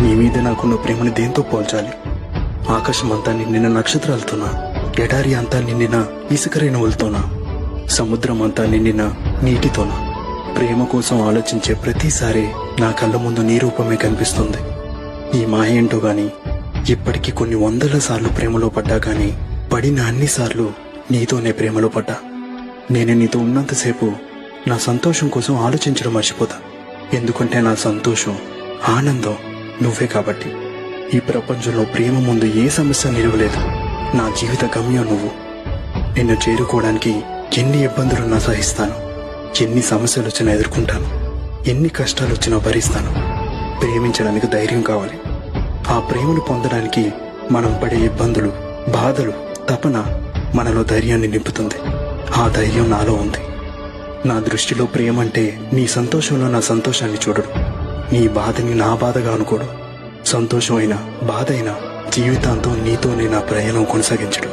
నీ మీద నాకున్న ప్రేమని దేంతో పోల్చాలి? ఆకాశం అంతా నిండిన నక్షత్రాలతోనా? ఎడారి అంతా నిండిన ఇసుక రేణువులతోనా? సముద్రం అంతా నిండిన నీటితోనా? ప్రేమ కోసం ఆలోచించే ప్రతిసారి నా కళ్ళ ముందు నీ రూపమే కనిపిస్తుంది. ఈ మాయ ఏంటో గాని ఇప్పటికీ కొన్ని వందల సార్లు ప్రేమలో పడ్డా గాని పడిన అన్నిసార్లు నీతోనే ప్రేమలో పడ్డా. నేను నీతో ఉన్నంతసేపు నా సంతోషం కోసం ఆలోచించడం మర్చిపోతా. ఎందుకంటే నా సంతోషం, ఆనందం నువ్వే కాబట్టి. ఈ ప్రపంచంలో ప్రేమ ముందు ఏ సమస్య నిలవలేదు. నా జీవిత గమ్యం నువ్వు. నిన్ను చేరుకోవడానికి ఎన్ని ఇబ్బందులున్నా సహిస్తాను, ఎన్ని సమస్యలు వచ్చినా ఎదుర్కొంటాను, ఎన్ని కష్టాలు వచ్చినా భరిస్తాను. ప్రేమించడానికి ధైర్యం కావాలి. ఆ ప్రేమను పొందడానికి మనం పడే ఇబ్బందులు, బాధలు, తపన మనలో ధైర్యాన్ని నింపుతుంది. ఆ ధైర్యం నాలో ఉంది. నా దృష్టిలో ప్రేమ అంటే నీ సంతోషంలో నా సంతోషాన్ని చూడడం, నీ బాధని నా బాధగా అనుకోవడం, సంతోషమైనా బాధైనా జీవితాంతం నీతోనే నా ప్రయాణం కొనసాగించడం.